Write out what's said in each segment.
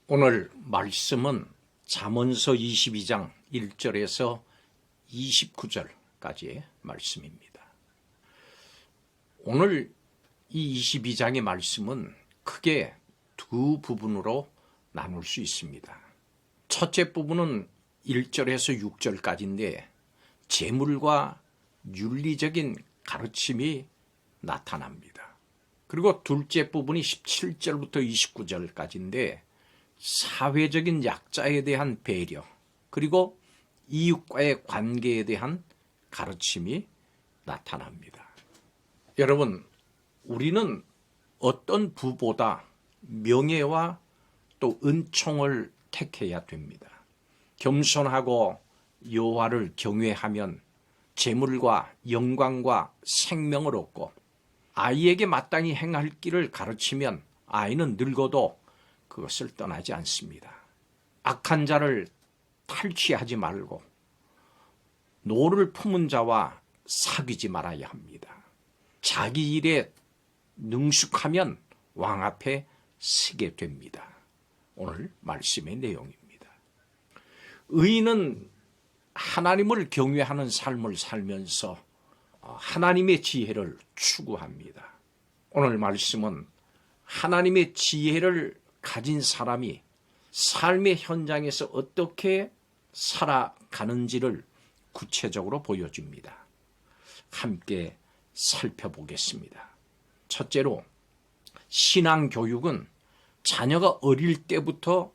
오늘 말씀은 잠언서 22장 1절에서 29절까지의 말씀입니다. 오늘 이 22장의 말씀은 크게 두 부분으로 나눌 수 있습니다. 첫째 부분은 1절에서 6절까지인데 재물과 윤리적인 가르침이 나타납니다. 그리고 둘째 부분이 17절부터 29절까지인데 사회적인 약자에 대한 배려, 그리고 이웃과의 관계에 대한 가르침이 나타납니다. 여러분, 우리는 어떤 부보다 명예와 또 은총을 택해야 됩니다. 겸손하고 여호와를 경외하면 재물과 영광과 생명을 얻고, 아이에게 마땅히 행할 길을 가르치면 아이는 늙어도 그것을 떠나지 않습니다. 악한 자를 탈취하지 말고 노를 품은 자와 사귀지 말아야 합니다. 자기 일에 능숙하면 왕 앞에 서게 됩니다. 오늘 말씀의 내용입니다. 의인은 하나님을 경외하는 삶을 살면서 하나님의 지혜를 추구합니다. 오늘 말씀은 하나님의 지혜를 가진 사람이 삶의 현장에서 어떻게 살아가는지를 구체적으로 보여줍니다. 함께 살펴보겠습니다. 첫째로, 신앙교육은 자녀가 어릴 때부터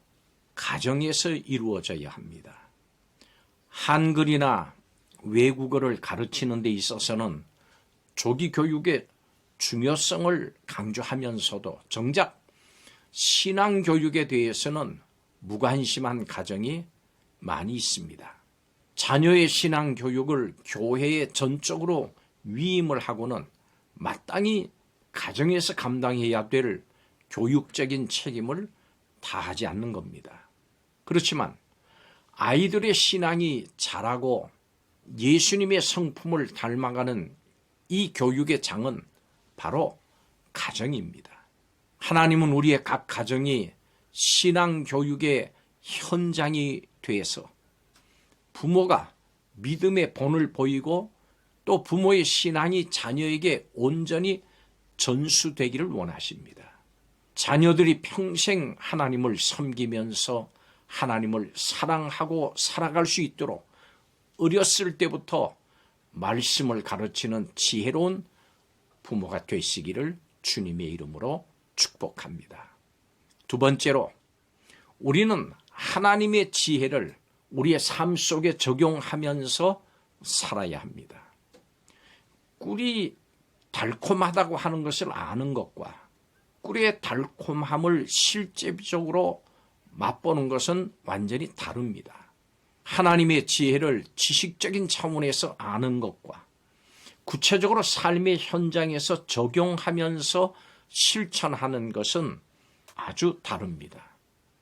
가정에서 이루어져야 합니다. 한글이나 외국어를 가르치는 데 있어서는 조기 교육의 중요성을 강조하면서도 정작 신앙교육에 대해서는 무관심한 가정이 많이 있습니다. 자녀의 신앙교육을 교회에 전적으로 위임을 하고는 마땅히 가정에서 감당해야 될 교육적인 책임을 다하지 않는 겁니다. 그렇지만 아이들의 신앙이 자라고 예수님의 성품을 닮아가는 이 교육의 장은 바로 가정입니다. 하나님은 우리의 각 가정이 신앙교육의 현장이 돼서 부모가 믿음의 본을 보이고 또 부모의 신앙이 자녀에게 온전히 전수되기를 원하십니다. 자녀들이 평생 하나님을 섬기면서 하나님을 사랑하고 살아갈 수 있도록 어렸을 때부터 말씀을 가르치는 지혜로운 부모가 되시기를 주님의 이름으로 축복합니다. 두 번째로, 우리는 하나님의 지혜를 우리의 삶 속에 적용하면서 살아야 합니다. 꿀이 달콤하다고 하는 것을 아는 것과 꿀의 달콤함을 실제적으로 맛보는 것은 완전히 다릅니다. 하나님의 지혜를 지식적인 차원에서 아는 것과 구체적으로 삶의 현장에서 적용하면서 실천하는 것은 아주 다릅니다.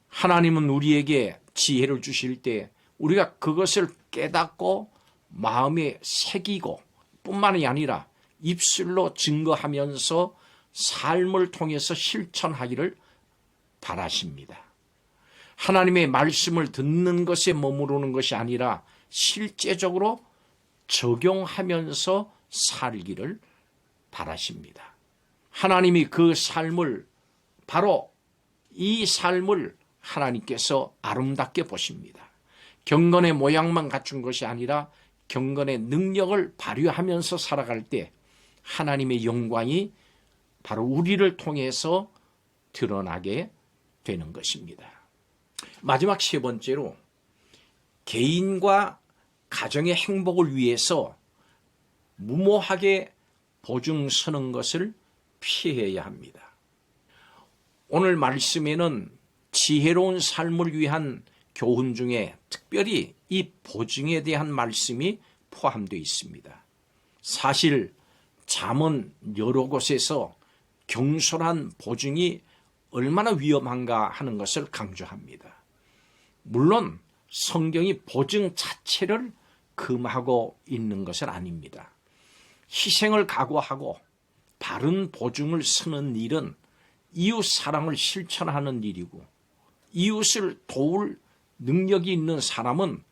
하나님은 우리에게 지혜를 주실 때 우리가 그것을 깨닫고 마음에 새기고 뿐만이 아니라 입술로 증거하면서 삶을 통해서 실천하기를 바라십니다. 하나님의 말씀을 듣는 것에 머무르는 것이 아니라 실제적으로 적용하면서 살기를 바라십니다. 하나님이 그 삶을, 바로 이 삶을 하나님께서 아름답게 보십니다. 경건의 모양만 갖춘 것이 아니라 경건의 능력을 발휘하면서 살아갈 때 하나님의 영광이 바로 우리를 통해서 드러나게 되는 것입니다. 마지막 세 번째로, 개인과 가정의 행복을 위해서 무모하게 보증 서는 것을 피해야 합니다. 오늘 말씀에는 지혜로운 삶을 위한 교훈 중에 특별히 이 보증에 대한 말씀이 포함되어 있습니다. 사실 잠언 여러 곳에서 경솔한 보증이 얼마나 위험한가 하는 것을 강조합니다. 물론 성경이 보증 자체를 금하고 있는 것은 아닙니다. 희생을 각오하고 바른 보증을 서는 일은 이웃 사랑을 실천하는 일이고, 이웃을 도울 능력이 있는 사람은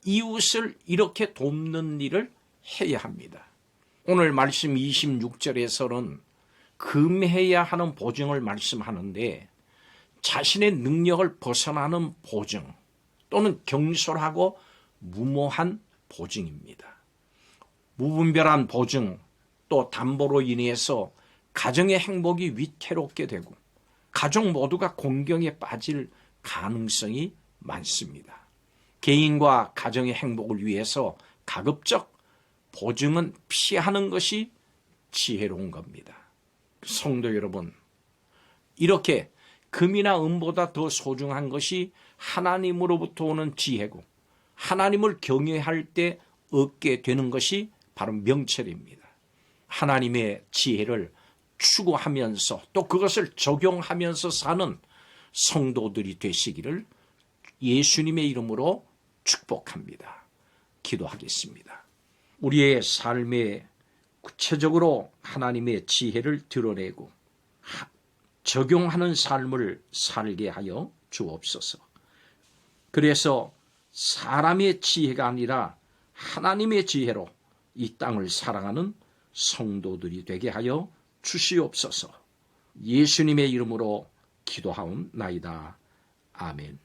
이웃을 이렇게 돕는 일을 해야 합니다. 오늘 말씀 26절에서는 금해야 하는 보증을 말씀하는데 자신의 능력을 벗어나는 보증 또는 경솔하고 무모한 보증입니다. 무분별한 보증 또 담보로 인해서 가정의 행복이 위태롭게 되고 가족 모두가 공경에 빠질 가능성이 많습니다. 개인과 가정의 행복을 위해서 가급적 보증은 피하는 것이 지혜로운 겁니다. 성도 여러분, 이렇게 금이나 은보다 더 소중한 것이 하나님으로부터 오는 지혜고 하나님을 경외할 때 얻게 되는 것이 바로 명철입니다. 하나님의 지혜를 추구하면서 또 그것을 적용하면서 사는 성도들이 되시기를 예수님의 이름으로 축복합니다. 기도하겠습니다. 우리의 삶에 구체적으로 하나님의 지혜를 드러내고 적용하는 삶을 살게 하여 주옵소서. 그래서 사람의 지혜가 아니라 하나님의 지혜로 이 땅을 살아가는 성도들이 되게 하여 주시옵소서. 예수님의 이름으로 기도하옵나이다. 아멘.